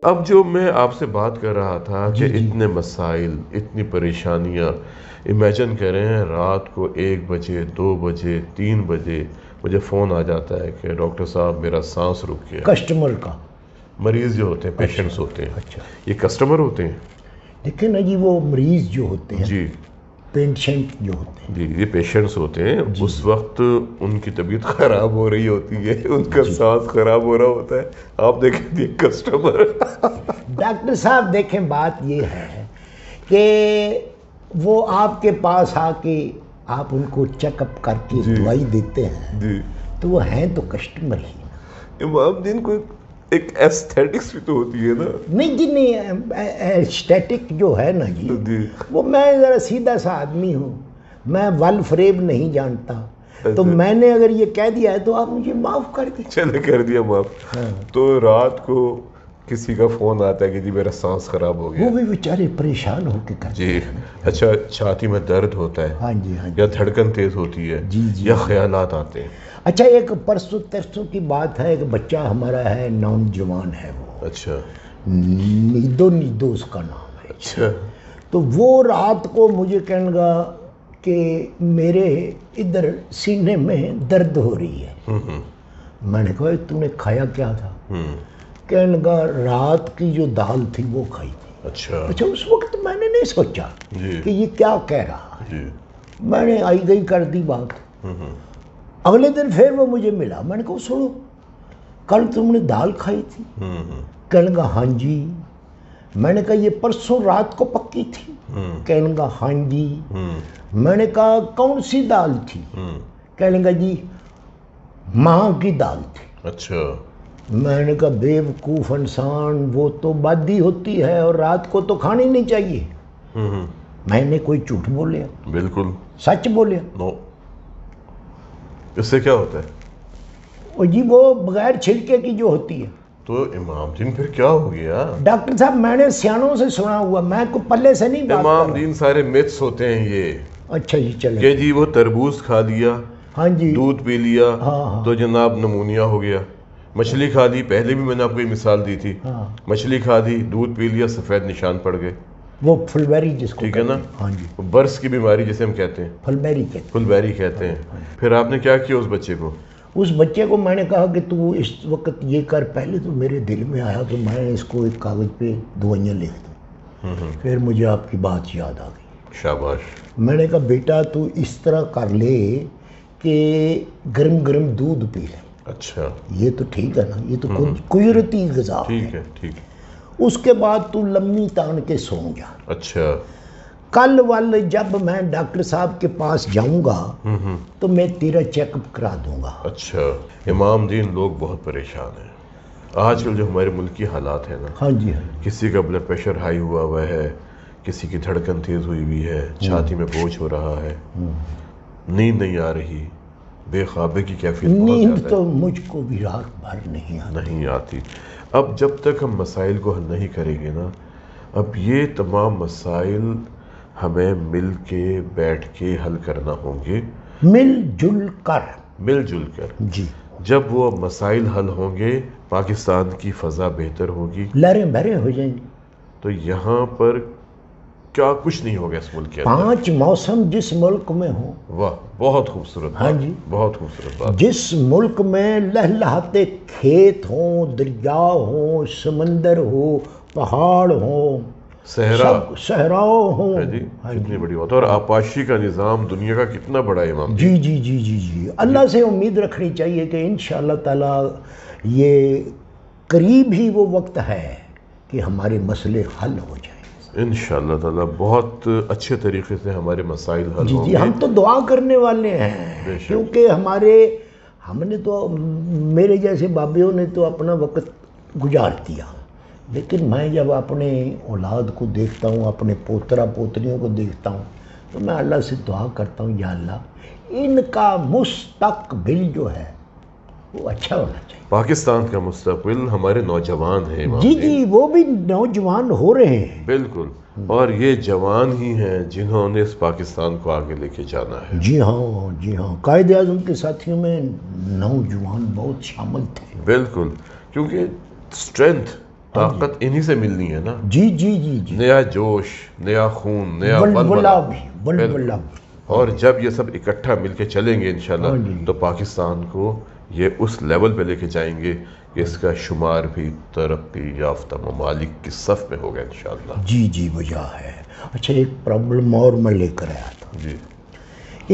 اب جو میں آپ سے بات کر رہا تھا کہ اتنے مسائل، اتنی پریشانیاں، امیجن کریں رات کو 1 بجے 2 بجے 3 بجے مجھے فون آ جاتا ہے کہ ڈاکٹر صاحب میرا سانس رک گیا. کسٹمر کا مریض جو ہوتے ہیں، پیشنٹس ہوتے ہیں. اچھا یہ کسٹمر ہوتے ہیں؟ دیکھیں نا جی، وہ مریض جو ہوتے ہیں، جی پیشنٹ جو ہوتے ہیں، جی، یہ پیشنٹس ہوتے ہیں. اس وقت ان کی طبیعت خراب ہو رہی ہوتی ہے، ان کا سانس خراب ہو رہا ہوتا ہے. آپ دیکھیں یہ کسٹمر. ڈاکٹر صاحب دیکھیں بات یہ ہے کہ وہ آپ کے پاس آ کے آپ ان کو چیک اپ کر کے دوائی دیتے ہیں، جی تو وہ ہیں تو کسٹمر ہی نا. امام دین کو ایک ایستھیٹکس بھی تو ہوتی ہے نا. نہیں جی نہیں، اسٹیٹک جو ہے نا جی، وہ میں ذرا سیدھا سا آدمی ہوں، میں ول فریب نہیں جانتا، تو میں نے اگر یہ کہہ دیا ہے تو آپ مجھے معاف کر دیں. چلے کر دیا معاف. تو رات کو کسی کا فون آتا ہے کہ جی میرا سانس خراب ہو گیا. وہ بھی بیچارے پریشان ہو کے کرتے جی اچھا، چھاتی میں درد ہوتا ہے، ہاں جی ہاں جی، یا دھڑکن تیز ہوتی ہے، یا خیالات آتے ہیں. اچھا ایک پرسوں ترسوں کی بات ہے، ایک بچہ ہمارا ہے، نوجوان ہے وہ، اچھا نیدو اس کا نام ہے. اچھا تو وہ رات کو مجھے کہنے گا کہ میرے ادھر سینے میں درد ہو رہی ہے. میں نے کہا تو نے کھایا کیا تھا؟ کہنے لگا رات کی جو دال تھی وہ کھائی تھی. اچھا اچھا اس وقت میں نے نہیں سوچا کہ یہ کیا کہہ رہا ہے. میں نے آئی گئی کر دی بات. اگلے دن پھر وہ مجھے ملا. میں نے کہا سنو کل تم نے دال کھائی تھی؟ کہنے لگا ہاں جی. میں نے کہا یہ پرسوں رات کو پکی تھی؟ کہنے لگا ہاں جی. میں نے کہا کون سی دال تھی؟ کہنے لگا جی ماں کی دال تھی. اچھا. میں نے کہا بے وقوف انسان، وہ تو بادی ہوتی ہے اور رات کو تو کھانی نہیں چاہیے. میں نے کوئی جھوٹ بولیا؟ بالکل سچ بولیا. نو. اس سے کیا ہوتا ہے؟ اور جی وہ بغیر چھلکے کی جو ہوتی ہے. تو امام دین پھر کیا ہو گیا؟ ڈاکٹر صاحب میں نے سیانوں سے سنا ہوا، میں کو پلے سے نہیں بات امام دین سارے میتھس ہوتے ہیں یہ. اچھا جی چلے کہ جی وہ تربوز کھا لیا، ہاں جی، دودھ پی لیا تو جناب نمونیا ہو گیا. مچھلی کھا دی، پہلے بھی میں نے آپ کو یہ مثال دی تھی، مچھلی کھا دی، دودھ پی لیا، سفید نشان پڑ گئے. وہ فلبیری جس کو ٹھیک ہے نا، ہاں جی برس کی بیماری جسے ہم کہتے ہیں، فلبیری کہتے فلبیری کہتے ہیں. پھر آپ نے کیا کیا اس بچے کو؟ اس بچے کو میں نے کہا کہ تو اس وقت یہ کر. پہلے تو میرے دل میں آیا کہ میں اس کو ایک کاغذ پہ دوائیاں لکھ دوں. پھر مجھے آپ کی بات یاد آ گئی. شاباش. میں نے کہا بیٹا تو اس طرح کر لے کہ گرم گرم دودھ پی لے. اچھا یہ تو ٹھیک ہے نا، یہ تو قدرتی غذا ہے. ٹھیک ہے ٹھیک ہے. اس کے بعد تو لمبی تان کے سو جا. اچھا. کل وال جب میں ڈاکٹر صاحب کے پاس جاؤں گا تو میں تیرا چیک اپ کرا دوں گا. اچھا. امام دین لوگ بہت پریشان ہیں آج کل جو ہمارے ملک کی حالات ہیں نا. ہاں جی ہاں. کسی کا بلڈ پریشر ہائی ہوا ہے، کسی کی دھڑکن تیز ہوئی ہوئی ہے، چھاتی میں بوجھ ہو رہا ہے، نیند نہیں آ رہی، بے خوابی کی کیفیت بہت نیند زیادہ تو مجھ کو بھی رات بھر نہیں آتی. اب جب تک ہم مسائل کو حل نہیں کریں گے نا، اب یہ تمام مسائل ہمیں مل کے بیٹھ کے حل کرنا ہوں گے. مل جل کر جی. جب وہ مسائل حل ہوں گے پاکستان کی فضا بہتر ہوگی، لہریں بھریں ہو جائیں گی. تو یہاں پر کیا کچھ نہیں ہوگا اس ملک کے اندر. 5 موسم جس ملک میں ہوں. واہ بہت خوبصورت بات. ہاں جی بہت خوبصورت بات. جس ملک میں لہلہاتے کھیت ہوں، دریا ہوں، سمندر ہو، پہاڑ ہوں، صحراؤں ہوں. جی کتنی بڑی بات ہے. اور آپاشی کا نظام دنیا کا کتنا بڑا ہے امام جی جی جی جی جی. اللہ سے امید رکھنی چاہیے کہ انشاءاللہ تعالی یہ قریب ہی وہ وقت ہے کہ ہمارے مسئلے حل ہو جائیں. انشاءاللہ تعالی بہت اچھے طریقے سے ہمارے مسائل حل ہوں گے. جی ہم تو دعا کرنے والے ہیں، کیونکہ ہم نے تو میرے جیسے بابیوں نے تو اپنا وقت گزار دیا، لیکن میں جب اپنے اولاد کو دیکھتا ہوں، اپنے پوترا پوتریوں کو دیکھتا ہوں، تو میں اللہ سے دعا کرتا ہوں یا اللہ ان کا مستقبل جو ہے وہ اچھا ہونا چاہیے. پاکستان کا مستقبل ہمارے نوجوان ہیں امام جی دین. جی وہ بھی نوجوان ہو رہے ہیں. بالکل. اور یہ جوان ہی ہیں جنہوں نے اس پاکستان کو آگے لے کے جانا ہے. جی ہاں جی ہاں. قائد اعظم کے ساتھیوں میں نوجوان بہت شامل تھے. بالکل. کیونکہ اسٹرینتھ طاقت انہی سے ملنی ہے نا. جی جی جی جی. نیا جوش، نیا خون، نیا ولولہ بھی، ولولہ بھی. اور جب یہ سب اکٹھا مل کے چلیں گے انشاءاللہ تو پاکستان کو یہ اس لیول پہ لے کے جائیں گے کہ اس کا شمار بھی ترقی یافتہ ممالک کی صف میں ہوگا انشاءاللہ. جی جی وجہ ہے. اچھا ایک پرابلم اور میں لے کر آیا تھا. جی.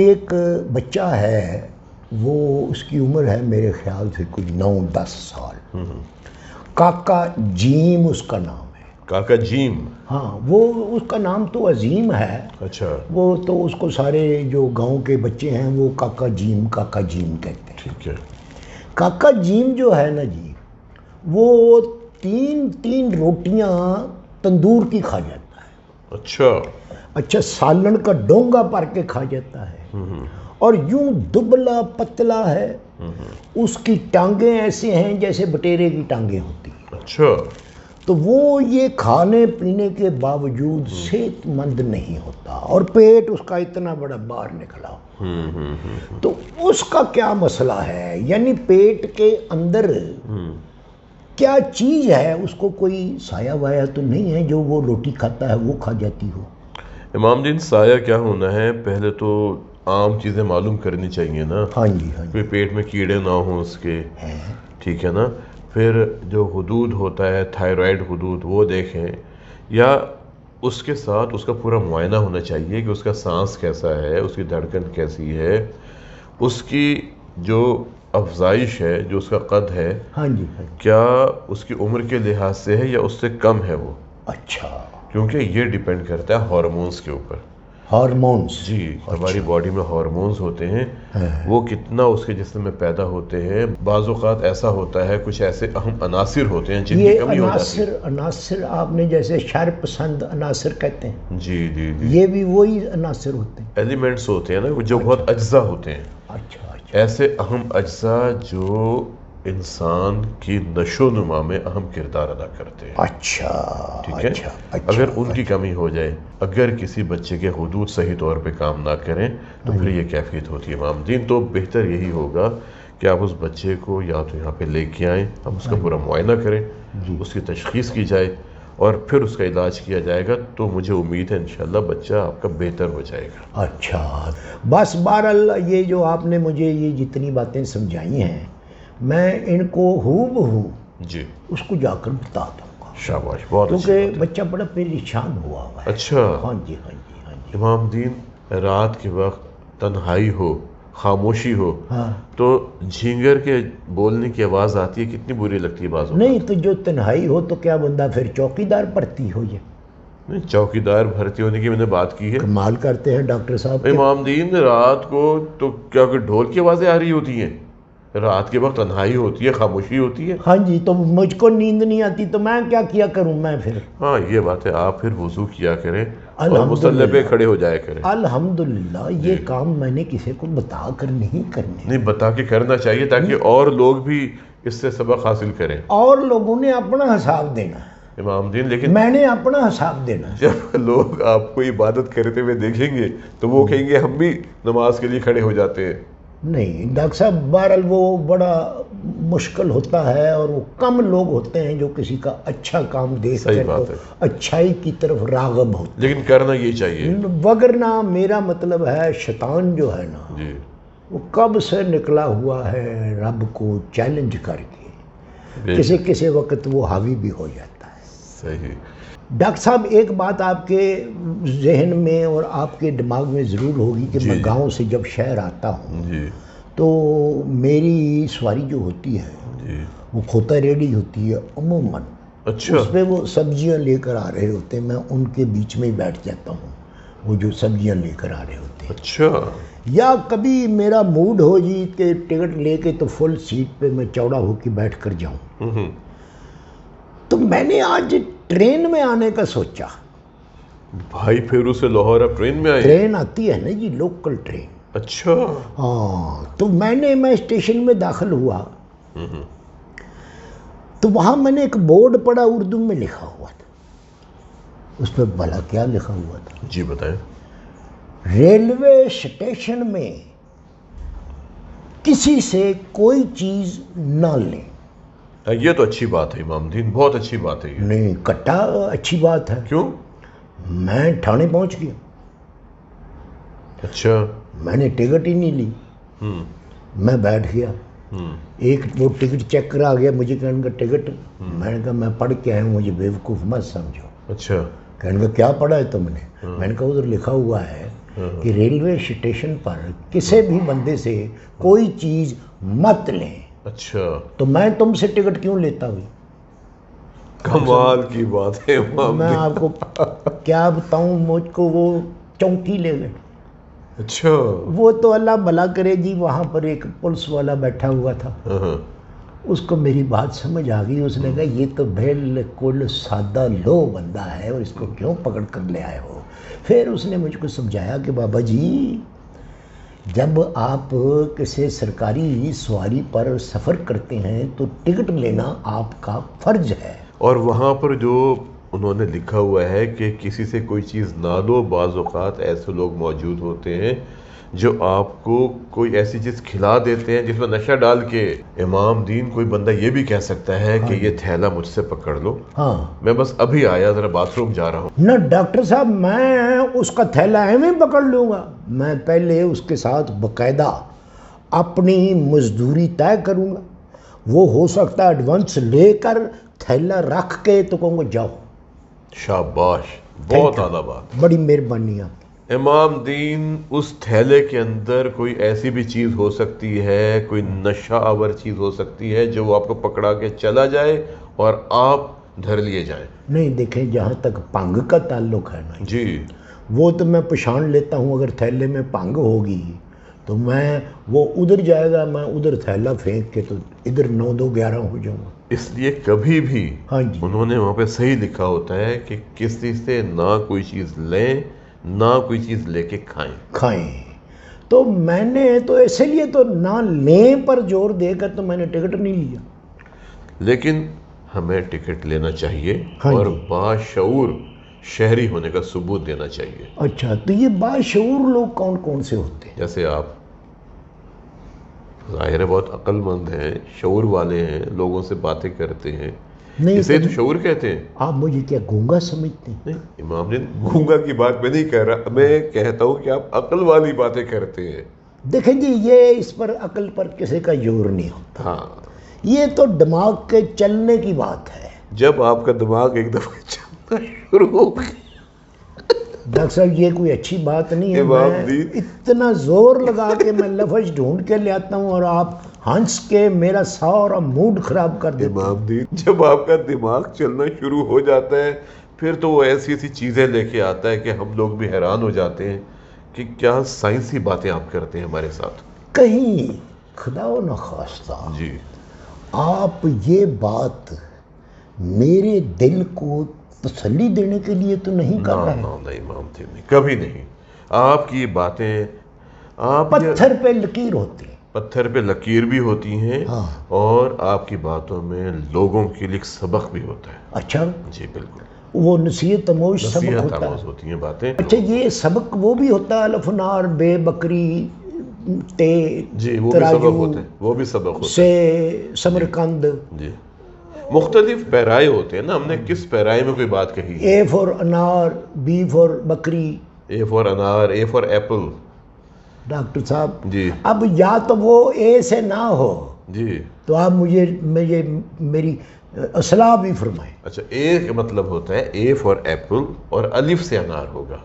ایک بچہ ہے، وہ اس کی عمر ہے میرے خیال سے کچھ 9-10 سال. کاکا جیم اس کا نام ہے. کاکا جیم؟ ہاں، وہ اس کا نام تو عظیم ہے. اچھا. وہ تو اس کو سارے جو گاؤں کے بچے ہیں وہ کاکا جیم کہتے ہیں. ٹھیک ہے. کاکا جیم جو ہے نا جی، وہ 3 روٹیاں تندور کی کھا جاتا ہے. اچھا سالن کا ڈونگا پر کے کھا جاتا ہے. اور یوں دبلا پتلا ہے. اس کی ٹانگیں ایسے ہیں جیسے بٹیرے کی ٹانگیں ہوتی ہیں. اچھا. تو وہ یہ کھانے پینے کے باوجود صحت مند نہیں ہوتا، اور پیٹ اس کا اتنا بڑا باہر نکلا. تو اس کا کیا مسئلہ ہے؟ یعنی پیٹ کے اندر کیا چیز ہے؟ اس کو کوئی سایہ وایا تو نہیں ہے جو وہ روٹی کھاتا ہے وہ کھا جاتی ہو؟ امام دین سایہ کیا ہونا ہے؟ پہلے تو عام چیزیں معلوم کرنی چاہیے نا. ہاں جی ہاں جی. کوئی پیٹ میں کیڑے نہ ہوں اس کے. ٹھیک ہے نا. پھر جو حدود ہوتا ہے تھائرائیڈ حدود وہ دیکھیں، یا اس کے ساتھ اس کا پورا معائنہ ہونا چاہیے کہ اس کا سانس کیسا ہے، اس کی دھڑکن کیسی ہے، اس کی جو افزائش ہے، جو اس کا قد ہے، ہاں جی کیا اس کی عمر کے لحاظ سے ہے یا اس سے کم ہے وہ. اچھا. کیونکہ یہ ڈیپینڈ کرتا ہے ہارمونز کے اوپر. ہارمونز؟ جی. ہماری باڈی میں ہارمونز ہوتے ہیں، وہ کتنا اس کے جسم میں پیدا ہوتے ہیں. بعض اوقات ایسا ہوتا ہے کچھ ایسے اہم عناصر ہوتے ہیں جن کی کمی ہو جاتی ہے. یہ عناصر آپ نے جیسے شر پسند عناصر کہتے ہیں. جی جی جی. یہ بھی وہی عناصر ہوتے ہیں، ایلیمنٹس ہوتے ہیں نا جو بہت اجزاء ہوتے ہیں. اچھا. ایسے اہم اجزاء جو انسان کی نشو و نما میں اہم کردار ادا کرتے ہیں. اچھا. ٹھیک ہے. اگر ان کی کمی ہو جائے، اگر کسی بچے کے حدود صحیح طور پہ کام نہ کریں تو پھر یہ کیفیت ہوتی ہے. امام دین تو بہتر یہی ہوگا کہ آپ اس بچے کو یا تو یہاں پہ لے کے آئیں، ہم اس کا پورا معائنہ کریں، اس کی تشخیص کی جائے اور پھر اس کا علاج کیا جائے گا. تو مجھے امید ہے انشاءاللہ بچہ آپ کا بہتر ہو جائے گا. اچھا. بس بہرحال یہ جو آپ نے مجھے یہ جتنی باتیں سمجھائی ہیں، میں ان کو ہو بہو جی اس کو جا کر بتا دوں گا. شاباش. بہت اچھی کیونکہ بات ہے. بچہ بڑا پریشان ہوا ہوا ہے. اچھا. ہاں جی ہاں جی ہاں جی. امام دین رات کے وقت تنہائی ہو، خاموشی ہو، تو جھینگر کے بولنے کی آواز آتی ہے، کتنی بری لگتی ہے بعض اوقات. نہیں تو جو تنہائی ہو تو کیا بندہ پھر چوکیدار بھرتی ہو جائے؟ نہیں، چوکیدار بھرتی ہونے کی میں نے بات کی ہے. کمال کرتے ہیں ڈاکٹر صاحب. امام دین رات کو تو کیا کہ ڈھول کی آوازیں آ رہی ہوتی ہیں؟ رات کے وقت تنہائی ہوتی ہے، خاموشی ہوتی ہے. ہاں جی. تو مجھ کو نیند نہیں آتی تو میں کیا کروں میں پھر؟ ہاں یہ بات ہے. آپ پھر وضو کیا کریں اور مصلی پہ کھڑے ہو جایا کریں. الحمدللہ. یہ کام میں نے کسی کو بتا کر نہیں کرنے. نہیں، بتا کے کرنا چاہیے تاکہ اور لوگ بھی اس سے سبق حاصل کریں. اور لوگوں نے اپنا حساب دینا ہے امام دین. لیکن میں نے اپنا حساب دینا ہے. جب لوگ آپ کو عبادت کرتے ہوئے دیکھیں گے تو وہ کہیں گے ہم بھی نماز کے لیے کھڑے ہو جاتے ہیں. نہیں ڈاکٹر صاحب، بہرحال وہ بڑا مشکل ہوتا ہے، اور وہ کم لوگ ہوتے ہیں جو کسی کا اچھا کام دیکھ کر اچھائی کی طرف راغب ہوتے ہیں. لیکن کرنا یہ چاہیے. وگرنہ میرا مطلب ہے شیطان جو ہے نا، جی، وہ کب سے نکلا ہوا ہے رب کو چیلنج کر کے. کسی وقت وہ حاوی بھی ہو جاتا ہے. صحیح. ڈاکٹر صاحب ایک بات آپ کے ذہن میں اور آپ کے دماغ میں ضرور ہوگی کہ میں گاؤں سے جب شہر آتا ہوں تو میری سواری جو ہوتی ہے وہ کھوتا ریڈی ہوتی ہے عموماً. اچھا. اس پہ وہ سبزیاں لے کر آ رہے ہوتے ہیں، میں ان کے بیچ میں ہی بیٹھ جاتا ہوں، وہ جو سبزیاں لے کر آ رہے ہوتے ہیں. اچھا. یا کبھی میرا موڈ ہو جی کہ ٹکٹ لے کے تو فل سیٹ پہ میں چوڑا ہو کے بیٹھ کر جاؤں. تو میں نے آج ٹرین میں آنے کا سوچا. بھائی پھیرو سے لاہور آپ ٹرین میں آئے؟ ٹرین آتی ہے نا جی، لوکل ٹرین. اچھا. ہاں. تو میں اسٹیشن میں داخل ہوا تو وہاں میں نے ایک بورڈ پڑا، اردو میں لکھا ہوا تھا. اس پہ بھلا کیا لکھا ہوا تھا؟ جی بتائیں. ریلوے اسٹیشن میں کسی سے کوئی چیز نہ لیں. یہ تو اچھی بات ہے امام دین، بہت اچھی بات ہے یہ۔ نہیں کٹا اچھی بات ہے، کیوں؟ میں تھانے پہنچ گیا، اچھا۔ میں نے ٹکٹ ہی نہیں لی، میں بیٹھ گیا، ایک وہ ٹکٹ چیک کرا گیا، مجھے کہنے کا ٹکٹ، میں نے کہا میں پڑھ کے آیا ہوں، مجھے بیوقوف مت سمجھو۔ اچھا۔ کہنے کا کیا پڑھا ہے تم نے؟ میں نے کہا ادھر لکھا ہوا ہے کہ ریلوے اسٹیشن پر کسی بھی بندے سے کوئی چیز مت لیں۔ اچھا، تو میں تم سے ٹکٹ کیوں لیتا ہوئی؟ کمال کی بات ہے امام میں دین۔ آپ کو کیا بتاؤں، مجھ کو وہ چونکی لے گئے۔ اچھا۔ وہ تو اللہ بھلا کرے جی، وہاں پر ایک پولیس والا بیٹھا ہوا تھا، اس کو میری بات سمجھ آ گئی، اس نے کہا یہ تو بالکل سادہ لو بندہ ہے اور اس کو کیوں پکڑ کر لے آئے ہو؟ پھر اس نے مجھ کو سمجھایا کہ بابا جی جب آپ کسی سرکاری سواری پر سفر کرتے ہیں تو ٹکٹ لینا آپ کا فرض ہے۔ اور وہاں پر جو انہوں نے لکھا ہوا ہے کہ کسی سے کوئی چیز نہ لو، بعض اوقات ایسے لوگ موجود ہوتے ہیں جو آپ کو کوئی ایسی چیز کھلا دیتے ہیں جس میں نشہ ڈال کے۔ امام دین کوئی بندہ یہ بھی کہہ سکتا ہے کہ یہ تھیلا مجھ سے پکڑ لو، ہاں میں بس ابھی آیا، ذرا باتھ روم جا رہا ہوں۔ نہ ڈاکٹر صاحب میں اس کا تھیلا ایویں پکڑ لوں گا، میں پہلے اس کے ساتھ باقاعدہ اپنی مزدوری طے کروں گا، وہ ہو سکتا ہے ایڈوانس لے کر تھیلا رکھ کے تو کہوں گا جاؤ۔ شاباش، بہت اعلیٰ بات۔ بڑی مہربانی آپ۔ امام دین اس تھیلے کے اندر کوئی ایسی بھی چیز ہو سکتی ہے، کوئی نشہ آور چیز ہو سکتی ہے جو آپ کو پکڑا کے چلا جائے اور آپ دھر لیے جائیں۔ نہیں دیکھیں، جہاں تک پنگ کا تعلق ہے نا جی، وہ تو میں پہچان لیتا ہوں، اگر تھیلے میں پنگ ہوگی تو میں وہ ادھر جائے گا، میں ادھر تھیلا پھینک کے تو ادھر 9 2 11 ہو جاؤں گا۔ اس لیے کبھی بھی ہاں جی، انہوں نے وہاں پہ صحیح لکھا ہوتا ہے کہ کسی سے نہ کوئی چیز لیں، نہ کوئی چیز لے کے کھائیں۔ تو میں نے تو اسی لیے تو نہ لیں پر زور دے کر تو میں نے ٹکٹ نہیں لیا۔ لیکن ہمیں ٹکٹ لینا چاہیے ہاں اور جی، باشعور شہری ہونے کا ثبوت دینا چاہیے۔ اچھا تو یہ باشعور لوگ کون کون سے ہوتے ہیں؟ جیسے آپ ظاہر ہے بہت عقل مند ہیں، شعور والے ہیں، لوگوں سے باتیں کرتے ہیں، نہیں اسے تو شعور کہتے ہیں۔ آپ مجھے کیا گونگا سمجھتے ہیں؟ نہیں امام نے گونگا کی بات میں نہیں کہہ رہا، میں کہتا ہوں کہ آپ عقل والی باتیں کرتے ہیں۔ دیکھیں جی، یہ اس پر عقل پر کسی کا زور نہیں ہوتا، ہاں، یہ تو دماغ کے چلنے کی بات ہے۔ جب آپ کا دماغ ایک دفعہ چلنا شروع ہو گیا۔ ڈاکٹر صاحب یہ کوئی اچھی بات نہیں ہے، امام میں دین اتنا زور لگا کے میں لفظ ڈھونڈ کے لے آتا ہوں اور آپ ہنس کے میرا سارا موڈ خراب کر دیتے ہیں۔ امام دین جب آپ کا دماغ چلنا شروع ہو جاتا ہے پھر تو وہ ایسی ایسی چیزیں لے کے آتا ہے کہ ہم لوگ بھی حیران ہو جاتے ہیں کہ کیا سائنسی باتیں آپ کرتے ہیں ہمارے ساتھ۔ کہیں خدا و نخواستہ جی، آپ یہ بات میرے دل کو تسلی دینے کے لیے تو نہیں کر رہے؟ نہیں امام دین نہیں، کبھی نہیں۔ آپ کی باتیں آپ پتھر پہ لکیر ہوتی ہے، پتھر پہ لکیر بھی ہوتی ہیں، ہاں۔ اور آپ کی باتوں میں لوگوں کے لیے سبق بھی ہوتا ہے۔ اچھا، جی بالکل، وہ نصیحت آموز سبق نصیحت ہوتا آموز ہے۔ ہوتی ہیں باتیں۔ اچھا یہ سبق وہ بھی ہوتا ہے، الف نار بے بکری تے جی وہ بھی سبق ہوتے ہیں، وہ بھی سبق ہوتے سے سمرقند، ہیں۔ جی مختلف پیرائے ہوتے ہیں نا، ہم نے کس پیرائے میں کوئی بات کہی؟ اے فور انار، بی فور بکری۔ اے فور انار، اے فور ایپل۔ ڈاکٹر صاحب جی اب یا تو وہ اے سے نہ ہو جی، تو آپ مجھے میری اصلاح بھی فرمائیں۔ اچھا اے کا مطلب ہوتا ہے اے فور ایپل اور الف سے انار ہوگا،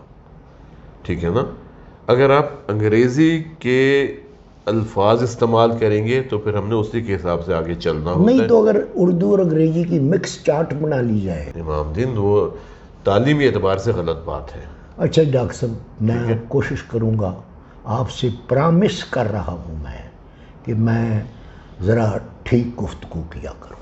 ٹھیک ہے نا؟ اگر آپ انگریزی کے الفاظ استعمال کریں گے تو پھر ہم نے اسی کے حساب سے آگے چلنا ہوتا نہیں ہے۔ تو اگر اردو اور انگریزی کی مکس چارٹ بنا لی جائے۔ امام دین وہ تعلیمی اعتبار سے غلط بات ہے۔ اچھا ڈاکٹر صاحب میں کوشش کروں گا، آپ سے پرامس کر رہا ہوں میں کہ میں ذرا ٹھیک گفتگو کیا کروں۔